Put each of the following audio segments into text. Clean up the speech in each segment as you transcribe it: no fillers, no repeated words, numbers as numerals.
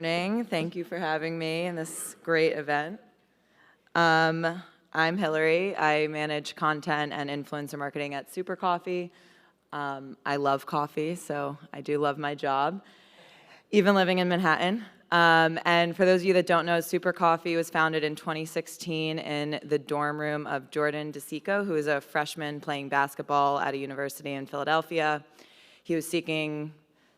Morning. Thank you for having me in this great event. I'm Hilary. I manage content and influencer marketing at Super Coffee. I love coffee, so I do love my job, even living in Manhattan. And for those of you that don't know, Super Coffee was founded in 2016 in the dorm room of Jordan DeSico, who is a freshman playing basketball at a university in Philadelphia. He was seeking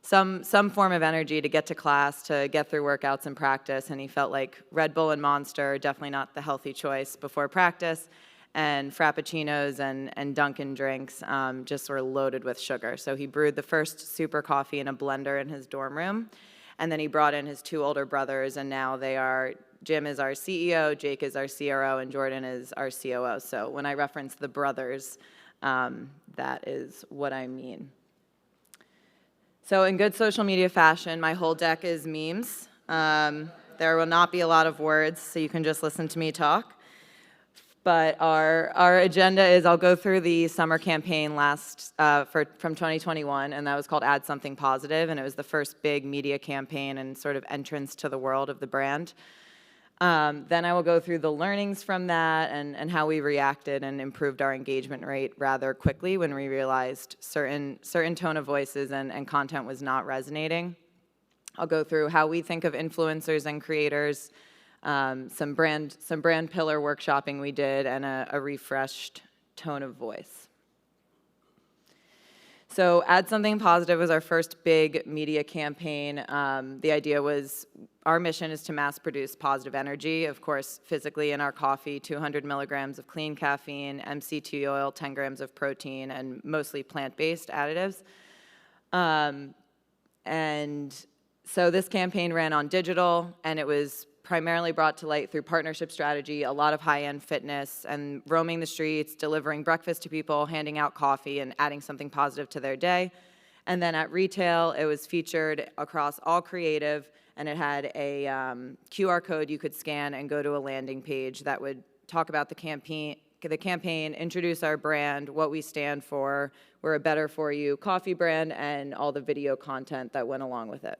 some form of energy to get to class, to get through workouts and practice, and he felt like Red Bull and Monster, definitely not the healthy choice before practice, and Frappuccinos and Dunkin' drinks just were loaded with sugar. So he brewed the first Super Coffee in a blender in his dorm room, and then he brought in his two older brothers, and now Jim is our CEO, Jake is our CRO, and Jordan is our COO. So when I reference the brothers, that is what I mean. So in good social media fashion, my whole deck is memes. There will not be a lot of words, so you can just listen to me talk. But our agenda is I'll go through the summer campaign from 2021, and that was called Add Something Positive, and it was the first big media campaign and sort of entrance to the world of the brand. Then I will go through the learnings from that and how we reacted and improved our engagement rate rather quickly when we realized certain tone of voices and content was not resonating. I'll go through how we think of influencers and creators, some brand pillar workshopping we did, and a refreshed tone of voice. So Add Something Positive was our first big media campaign. The idea was our mission is to mass produce positive energy, of course, physically in our coffee, 200 milligrams of clean caffeine, MCT oil, 10 grams of protein, and mostly plant-based additives. And so this campaign ran on digital, and it was primarily brought to light through partnership strategy, a lot of high-end fitness, and roaming the streets, delivering breakfast to people, handing out coffee, and adding something positive to their day. And then at retail, it was featured across all creative, and it had a QR code you could scan and go to a landing page that would talk about the campaign, introduce our brand, what we stand for. We're a better for you coffee brand, and all the video content that went along with it.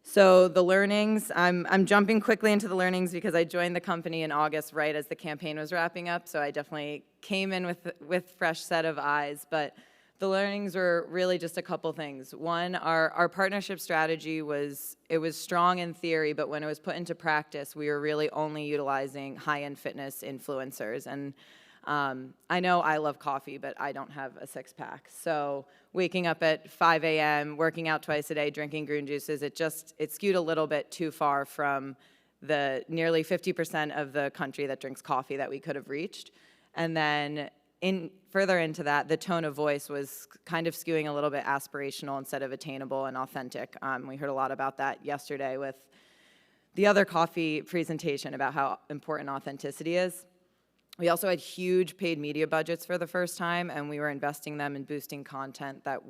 So the learnings, I'm jumping quickly into the learnings because I joined the company in August right as the campaign was wrapping up, so I definitely came in with fresh set of eyes. But the learnings were really just a couple things. One, our partnership strategy was strong in theory, but when it was put into practice, we were really only utilizing high-end fitness influencers. And I know I love coffee, but I don't have a six-pack. So waking up at 5 a.m., working out twice a day, drinking green juices, it skewed a little bit too far from the nearly 50% of the country that drinks coffee that we could have reached. And then further into that, the tone of voice was kind of skewing a little bit aspirational instead of attainable and authentic. We heard a lot about that yesterday with the other coffee presentation about how important authenticity is. We also had huge paid media budgets for the first time, and we were investing them in boosting content that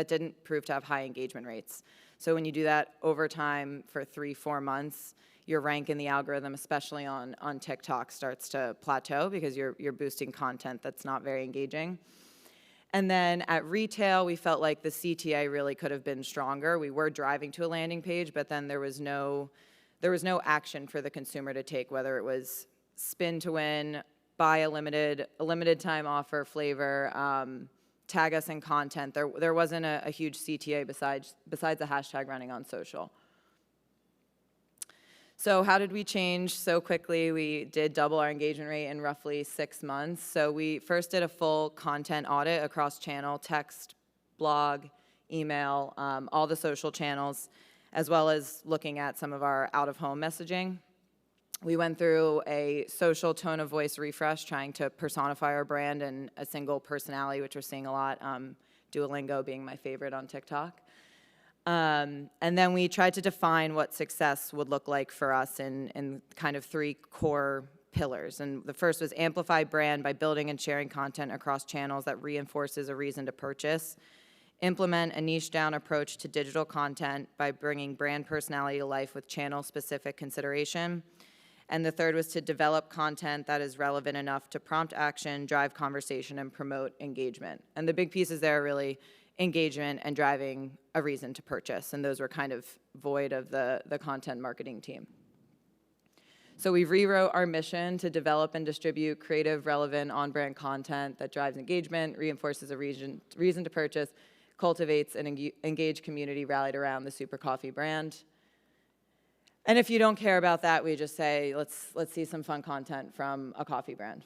didn't prove to have high engagement rates. So when you do that over time for 3-4 months, your rank in the algorithm, especially on TikTok, starts to plateau because you're boosting content that's not very engaging. And then at retail, we felt like the CTA really could have been stronger. We were driving to a landing page, but then there was no action for the consumer to take, whether it was spin to win, buy a limited time offer flavor, tag us in content. There wasn't a huge CTA besides the hashtag running on social. So how did we change so quickly? We did double our engagement rate in roughly 6 months. So we first did a full content audit across channel, text, blog, email, all the social channels, as well as looking at some of our out-of-home messaging. We went through a social tone of voice refresh, trying to personify our brand and a single personality, which we're seeing a lot, Duolingo being my favorite on TikTok. And then we tried to define what success would look like for us in kind of 3 core pillars. And the first was amplify brand by building and sharing content across channels that reinforces a reason to purchase. Implement a niche-down approach to digital content by bringing brand personality to life with channel-specific consideration. And the third was to develop content that is relevant enough to prompt action, drive conversation, and promote engagement. And the big pieces there are really engagement, and driving a reason to purchase. And those were kind of void of the content marketing team. So we rewrote our mission to develop and distribute creative, relevant, on-brand content that drives engagement, reinforces a reason to purchase, cultivates an engaged community rallied around the Super Coffee brand. And if you don't care about that, we just say, let's see some fun content from a coffee brand.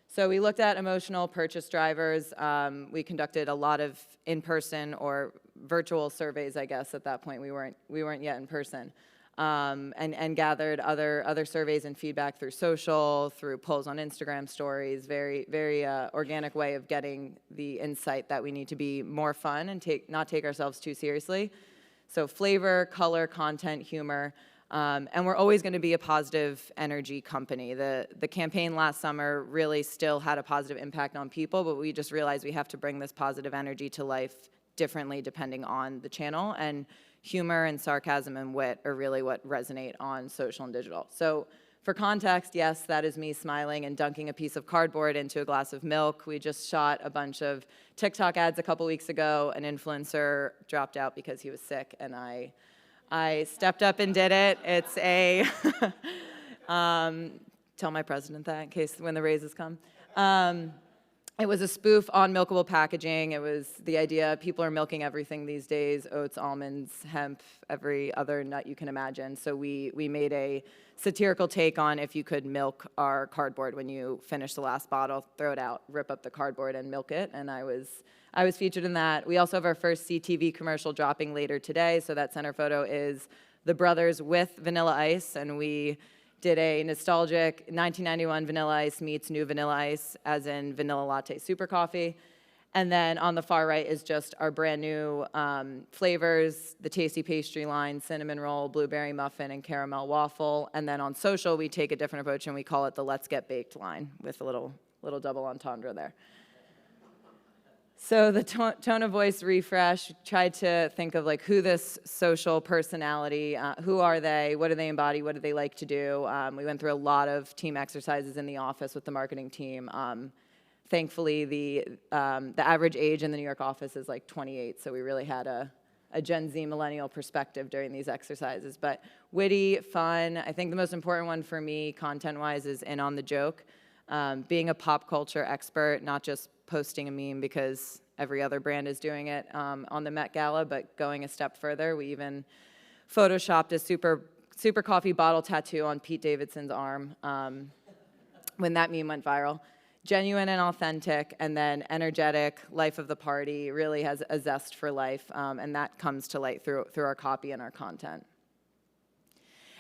So we looked at emotional purchase drivers. We conducted a lot of in-person or virtual surveys, I guess, at that point. We weren't yet in person. And gathered other surveys and feedback through social, through polls on Instagram stories, very organic way of getting the insight that we need to be more fun and not take ourselves too seriously. So flavor, color, content, humor, and we're always going to be a positive energy company. The campaign last summer really still had a positive impact on people, but we just realized we have to bring this positive energy to life differently depending on the channel, and humor and sarcasm and wit are really what resonate on social and digital. So for context, yes, that is me smiling and dunking a piece of cardboard into a glass of milk. We just shot a bunch of TikTok ads a couple weeks ago. An influencer dropped out because he was sick, and I stepped up and did it. It's a, tell my president that in case when the raises come. It was a spoof on milkable packaging. It was the idea people are milking everything these days: oats, almonds, hemp, every other nut you can imagine. So we made a satirical take on if you could milk our cardboard when you finish the last bottle, throw it out, rip up the cardboard and milk it. And I was featured in that. We also have our first Ctv commercial dropping later today. So that center photo is the brothers with Vanilla Ice, and we did a nostalgic 1991 Vanilla Ice meets new Vanilla Ice, as in vanilla latte super coffee. And then on the far right is just our brand new flavors, the tasty pastry line, cinnamon roll, blueberry muffin, and caramel waffle. And then on social, we take a different approach and we call it the Let's Get Baked line, with a little double entendre there. So the tone of voice refresh, tried to think of like who this social personality, who are they, what do they embody, what do they like to do. We went through a lot of team exercises in the office with the marketing team. Thankfully, the average age in the New York office is like 28, so we really had a Gen Z millennial perspective during these exercises. But witty, fun. I think the most important one for me, content-wise, is in on the joke. Being a pop culture expert, not just posting a meme because every other brand is doing it on the Met Gala, but going a step further. We even photoshopped a super coffee bottle tattoo on Pete Davidson's arm when that meme went viral. Genuine and authentic, and then energetic, life of the party, really has a zest for life, and that comes to light through our copy and our content.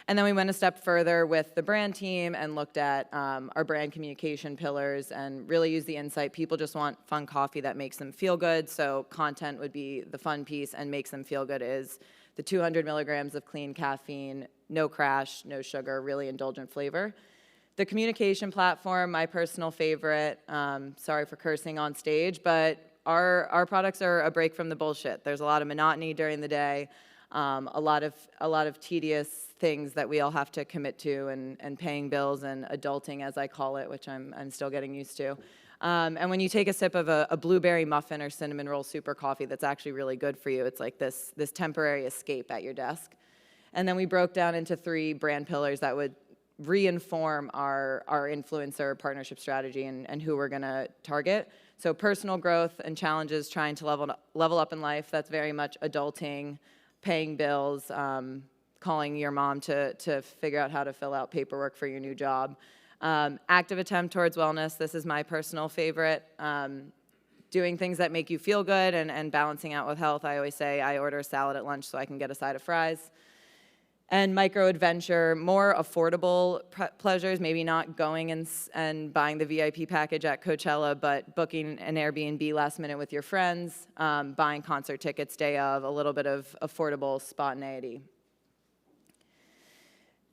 And then we went a step further with the brand team and looked at our brand communication pillars and really used the insight. People just want fun coffee that makes them feel good, so content would be the fun piece, and makes them feel good is the 200 milligrams of clean caffeine, no crash, no sugar, really indulgent flavor. The communication platform, my personal favorite, sorry for cursing on stage, but our products are a break from the bullshit. There's a lot of monotony during the day, a lot of tedious things that we all have to commit to, and paying bills and adulting, as I call it, which I'm still getting used to. And when you take a sip of a blueberry muffin or cinnamon roll super coffee that's actually really good for you, it's like this temporary escape at your desk. And then we broke down into 3 brand pillars that would reinform our influencer partnership strategy and who we're gonna target. So personal growth and challenges, trying to level up in life. That's very much adulting, paying bills, calling your mom to figure out how to fill out paperwork for your new job. Active attempt towards wellness. This is my personal favorite. Doing things that make you feel good and balancing out with health. I always say I order a salad at lunch so I can get a side of fries. And micro adventure, more affordable pleasures, maybe not going and buying the VIP package at Coachella, but booking an Airbnb last minute with your friends, buying concert tickets day of, a little bit of affordable spontaneity.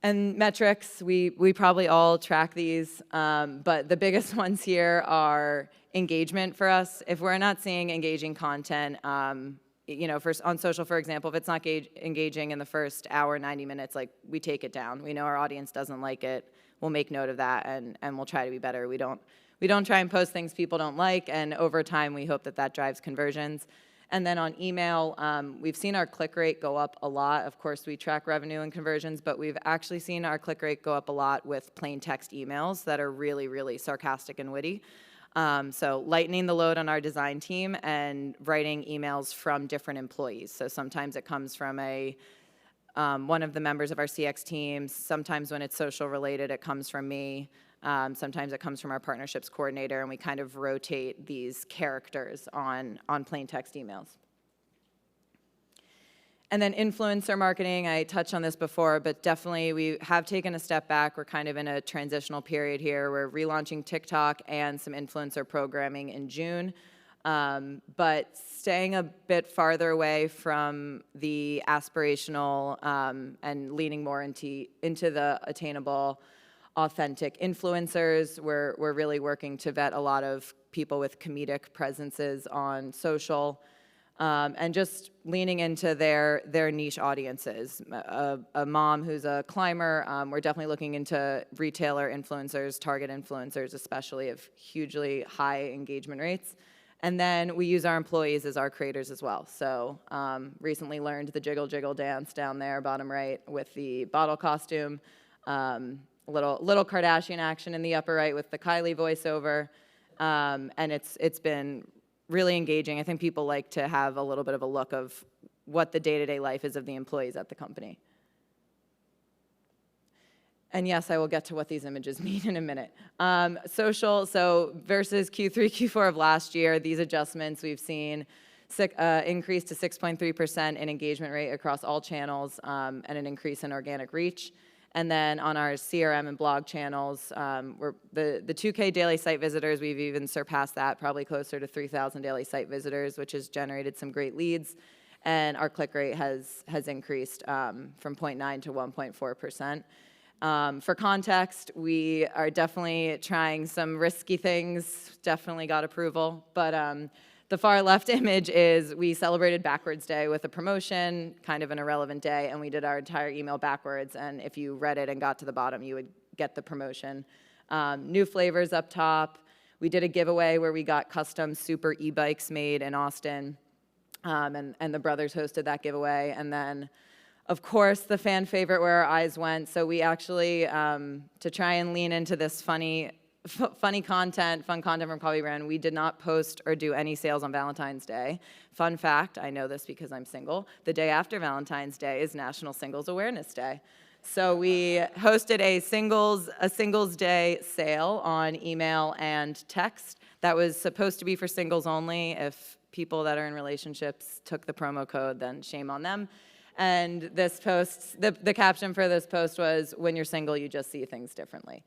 And metrics, we probably all track these, but the biggest ones here are engagement for us. If we're not seeing engaging content, on social, for example, if it's not engaging in the first hour, 90 minutes, like, we take it down. We know our audience doesn't like it. We'll make note of that, and we'll try to be better. We we don't try and post things people don't like, and over time, we hope that that drives conversions. And then on email, we've seen our click rate go up a lot. Of course, we track revenue and conversions, but we've actually seen our click rate go up a lot with plain text emails that are really, really sarcastic and witty. So lightening the load on our design team and writing emails from different employees. So sometimes it comes from one of the members of our CX team. Sometimes when it's social related, it comes from me. Sometimes it comes from our partnerships coordinator, and we kind of rotate these characters on plain text emails. And then influencer marketing, I touched on this before, but definitely we have taken a step back. We're kind of in a transitional period here. We're relaunching TikTok and some influencer programming in June, but staying a bit farther away from the aspirational and leaning more into the attainable, authentic influencers. We're really working to vet a lot of people with comedic presences on social. And just leaning into their niche audiences. A mom who's a climber, we're definitely looking into retailer influencers, target influencers especially, of hugely high engagement rates. And then we use our employees as our creators as well. So recently learned the jiggle jiggle dance down there, bottom right, with the bottle costume. Little Kardashian action in the upper right with the Kylie voiceover. And it's been really engaging. I think people like to have a little bit of a look of what the day-to-day life is of the employees at the company. And yes, I will get to what these images mean in a minute. Social, so versus Q3, Q4 of last year, these adjustments we've seen increase to 6.3% in engagement rate across all channels and an increase in organic reach. And then on our CRM and blog channels, the 2K daily site visitors, we've even surpassed that, probably closer to 3,000 daily site visitors, which has generated some great leads. And our click rate has increased from 0.9 to 1.4%. For context, we are definitely trying some risky things, definitely got approval, but the far left image is we celebrated Backwards Day with a promotion, kind of an irrelevant day, and we did our entire email backwards, and if you read it and got to the bottom, you would get the promotion. New flavors up top. We did a giveaway where we got custom super e-bikes made in Austin, and the brothers hosted that giveaway. And then, of course, the fan favorite where our eyes went. So we actually, to try and lean into this fun content from Coffee Brand, we did not post or do any sales on Valentine's Day. Fun fact, I know this because I'm single, the day after Valentine's Day is National Singles Awareness Day. So we hosted a singles day sale on email and text that was supposed to be for singles only. If people that are in relationships took the promo code, then shame on them. And this post, the caption for this post was, when you're single, you just see things differently.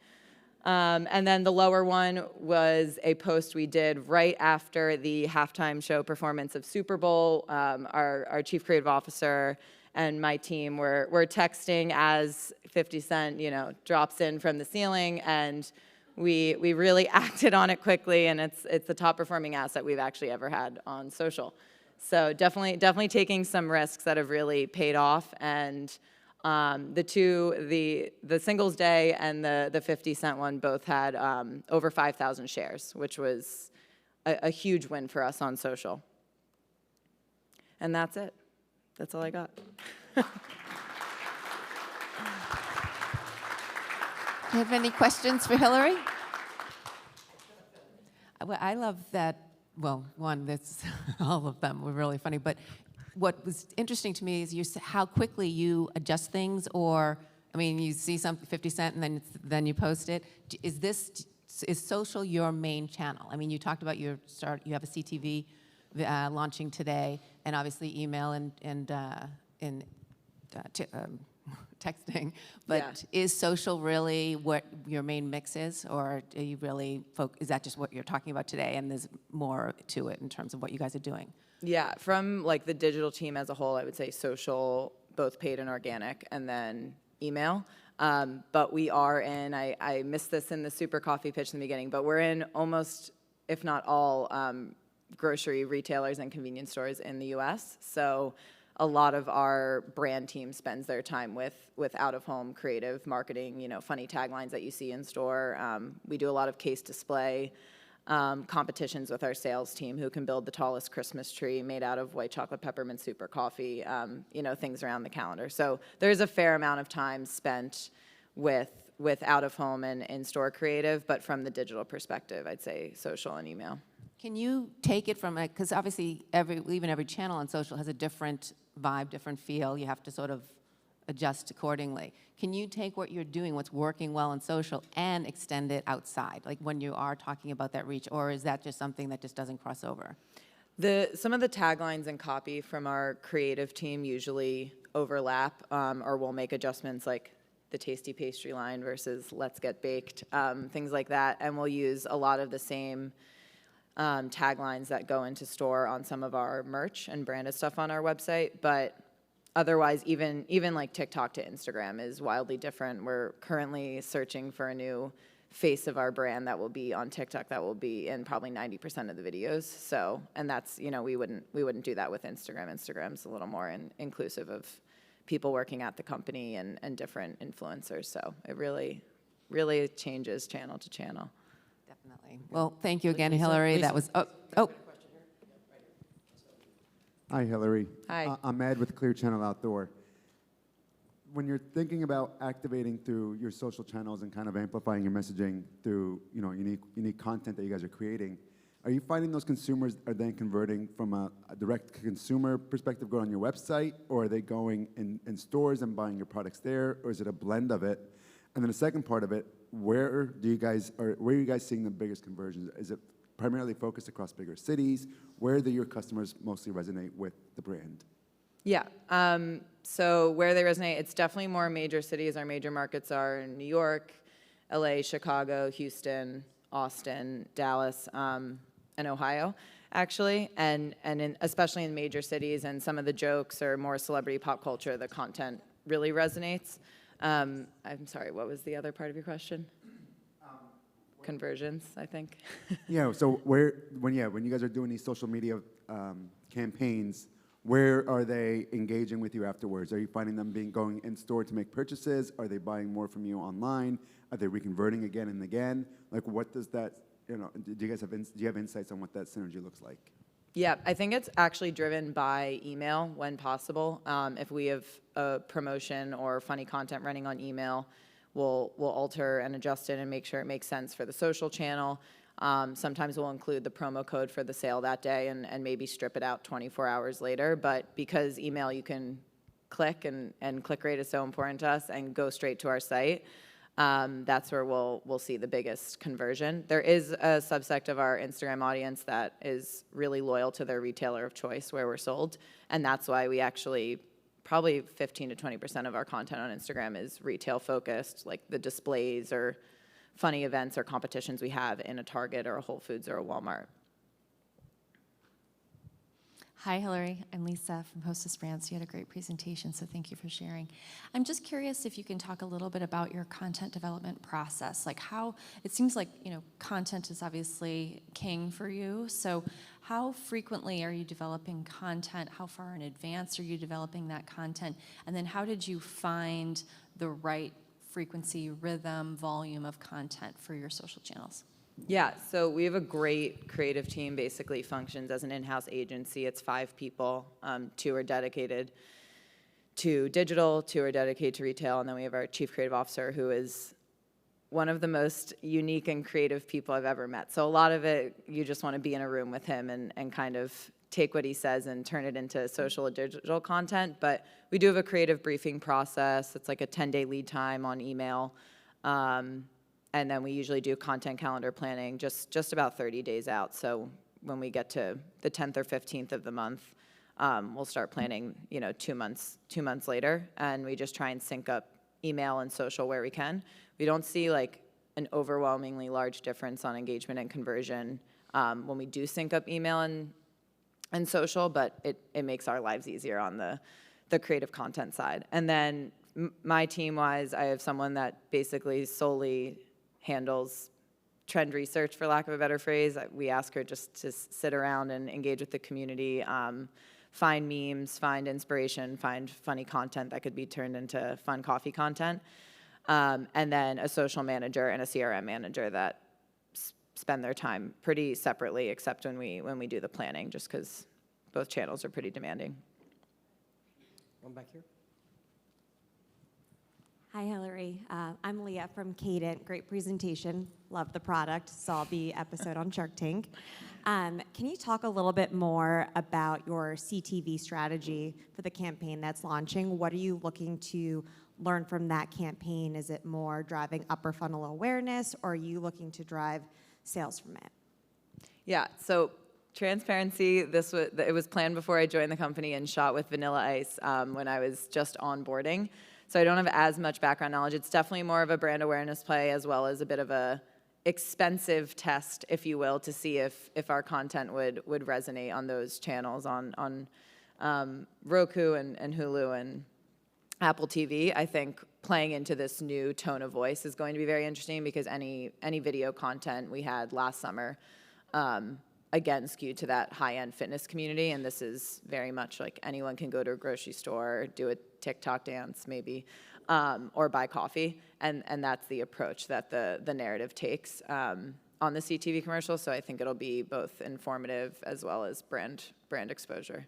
And then the lower one was a post we did right after the halftime show performance of Super Bowl. Our chief creative officer and my team were texting as 50 Cent, drops in from the ceiling, and we really acted on it quickly, and it's the top performing asset we've actually ever had on social. So definitely taking some risks that have really paid off, and the Singles Day and the 50 Cent one both had over 5,000 shares, which was a huge win for us on social. And that's it. That's all I got. Do you have any questions for Hilary? Well, I love that. Well, one, that's all of them were really funny, but what was interesting to me is how quickly you adjust things, or, you see something 50 Cent and then you post it. Is social your main channel? You talked about you have a CTV launching today, and obviously email and texting, but yeah. Is social really what your main mix is, or are you really is that just what you're talking about today, and there's more to it in terms of what you guys are doing? Yeah, from the digital team as a whole, I would say social, both paid and organic, and then email. But we are in, I missed this in the Super Coffee pitch in the beginning, but we're in almost, if not all, grocery retailers and convenience stores in the US. So a lot of our brand team spends their time with out-of-home creative marketing, funny taglines that you see in store. We do a lot of case display competitions with our sales team, who can build the tallest Christmas tree made out of white chocolate peppermint super coffee, things around the calendar. So there's a fair amount of time spent with out-of-home and in-store creative, but from the digital perspective, I'd say social and email. Can you take it from, because obviously even every channel on social has a different vibe, different feel. You have to sort of adjust accordingly. Can you take what you're doing, what's working well on social, and extend it outside, like when you are talking about that reach, or is that just something that just doesn't cross over? Some of the taglines and copy from our creative team usually overlap, or we'll make adjustments, like the tasty pastry line versus let's get baked, things like that, and we'll use a lot of the same taglines that go into store on some of our merch and branded stuff on our website. But otherwise, even like TikTok to Instagram is wildly different. We're currently searching for a new face of our brand that will be on TikTok, that will be in probably 90% of the videos. So, and that's, we wouldn't do that with Instagram. Instagram's a little more inclusive of people working at the company and different influencers. So it really changes channel to channel. Definitely. Well, thank you again, Hilary. That was, oh. Hi, Hilary. Hi. I'm Ed with Clear Channel Outdoor. When you're thinking about activating through your social channels and kind of amplifying your messaging through, unique content that you guys are creating, are you finding those consumers are then converting from a direct consumer perspective, going on your website, or are they going in stores and buying your products there, or is it a blend of it? And then the second part of it, where are you guys seeing the biggest conversions? Is it primarily focused across bigger cities? Where do your customers mostly resonate with the brand? Yeah. So where they resonate, it's definitely more major cities. Our major markets are New York, LA, Chicago, Houston, Austin, Dallas, and Ohio, actually. And especially in major cities, and some of the jokes are more celebrity pop culture, the content really resonates. I'm sorry, what was the other part of your question? Conversions, I think. Yeah, so when you guys are doing these social media campaigns, where are they engaging with you afterwards? Are you finding them going in store to make purchases? Are they buying more from you online? Are they reconverting again and again? Like, what does that, do you guys do you have insights on what that synergy looks like? Yeah, I think it's actually driven by email when possible. If we have a promotion or funny content running on email, we'll alter and adjust it and make sure it makes sense for the social channel. Sometimes we'll include the promo code for the sale that day and maybe strip it out 24 hours later. But because email, you can click, and click rate is so important to us, and go straight to our site, that's where we'll see the biggest conversion. There is a subsect of our Instagram audience that is really loyal to their retailer of choice where we're sold, and that's why we actually probably 15 to 20% of our content on Instagram is retail focused, like the displays or funny events or competitions we have in a Target or a Whole Foods or a Walmart. Hi, Hilary. I'm Lisa from Hostess Brands. You had a great presentation, so thank you for sharing. I'm just curious if you can talk a little bit about your content development process. Like how, it seems like, content is obviously king for you. So how frequently are you developing content? How far in advance are you developing that content? And then how did you find the right frequency, rhythm, volume of content for your social channels? Yeah, so we have a great creative team, basically functions as an in-house agency. It's 5 people. 2 are dedicated to digital, 2 are dedicated to retail, and then we have our chief creative officer, who is one of the most unique and creative people I've ever met. So a lot of it, you just want to be in a room with him and kind of take what he says and turn it into social or digital content. But we do have a creative briefing process. It's like a 10-day lead time on email. And then we usually do content calendar planning just about 30 days out. So when we get to the 10th or 15th of the month, we'll start planning, 2 months later. And we just try and sync up email and social where we can. We don't see like an overwhelmingly large difference on engagement and conversion when we do sync up email and social, but it makes our lives easier on the creative content side. And then my team-wise, I have someone that basically solely handles trend research, for lack of a better phrase. We ask her just to sit around and engage with the community, find memes, find inspiration, find funny content that could be turned into fun coffee content. And then a social manager and a CRM manager that spend their time pretty separately, except when we do the planning, just because both channels are pretty demanding. One back here. Hi, Hilary. I'm Leah from Cadent. Great presentation. Love the product. Saw the episode on Shark Tank. Can you talk a little bit more about your CTV strategy for the campaign that's launching? What are you looking to learn from that campaign? Is it more driving upper funnel awareness, or are you looking to drive sales from it? Yeah, so transparency, it was planned before I joined the company and shot with Vanilla Ice when I was just onboarding. So I don't have as much background knowledge. It's definitely more of a brand awareness play as well as a bit of a expensive test, if you will, to see if our content would resonate on those channels on Roku and Hulu and Apple TV. I think playing into this new tone of voice is going to be very interesting because any video content we had last summer, again, skewed to that high-end fitness community, and this is very much like anyone can go to a grocery store, do a TikTok dance maybe, or buy coffee, and that's the approach that the narrative takes on the CTV commercial, so I think it'll be both informative as well as brand exposure.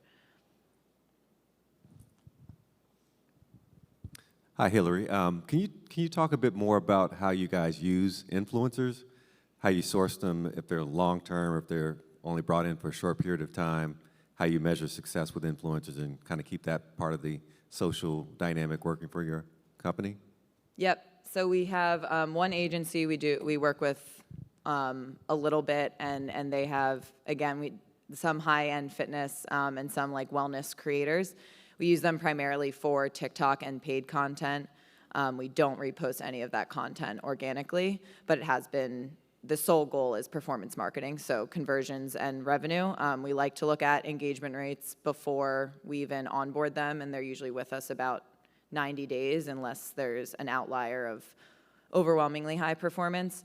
Hi, Hilary. Can you talk a bit more about how you guys use influencers, how you source them, if they're long-term, if they're only brought in for a short period of time, how you measure success with influencers and kind of keep that part of the social dynamic working for your company? Yep. So we have one agency we work with a little bit, and they have, again, some high-end fitness and some like wellness creators. We use them primarily for TikTok and paid content. We don't repost any of that content organically, but it has been, the sole goal is performance marketing, so conversions and revenue. We like to look at engagement rates before we even onboard them, and they're usually with us about 90 days unless there's an outlier of overwhelmingly high performance.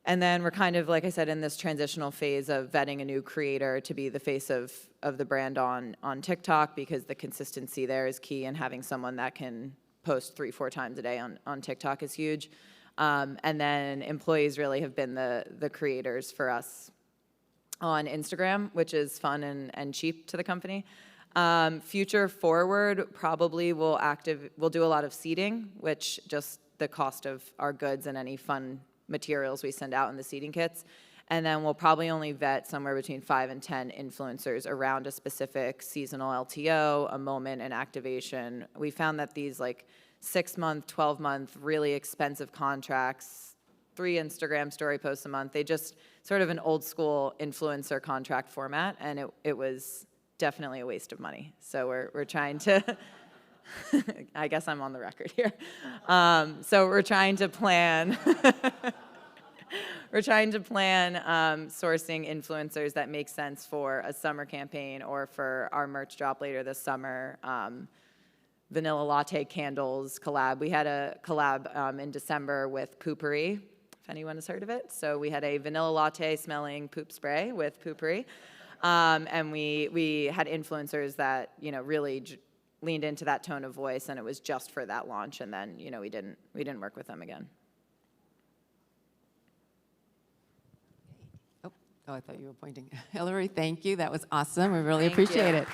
And then we're kind of, like I said, in this transitional phase of vetting a new creator to be the face of the brand on TikTok, because the consistency there is key, and having someone that can post 3-4 times a day on TikTok is huge. And then employees really have been the creators for us on Instagram, which is fun and cheap to the company. Future forward, probably we'll do a lot of seeding, which just the cost of our goods and any fun materials we send out in the seeding kits. And then we'll probably only vet somewhere between 5 and 10 influencers around a specific seasonal LTO, a moment, an activation. We found that these like 6-month, 12-month, really expensive contracts, 3 Instagram story posts a month, they just sort of an old school influencer contract format, and it was definitely a waste of money. So we're trying to, I guess I'm on the record here. So we're trying to plan, sourcing influencers that make sense for a summer campaign or for our merch drop later this summer. Vanilla latte candles collab. We had a collab in December with Poopery, if anyone has heard of it. So we had a vanilla latte smelling poop spray with Poopery. And we had influencers that, really leaned into that tone of voice, and it was just for that launch. And then, we didn't work with them again. Oh, I thought you were pointing. Hilary, thank you. That was awesome. We really Thank appreciate you. it.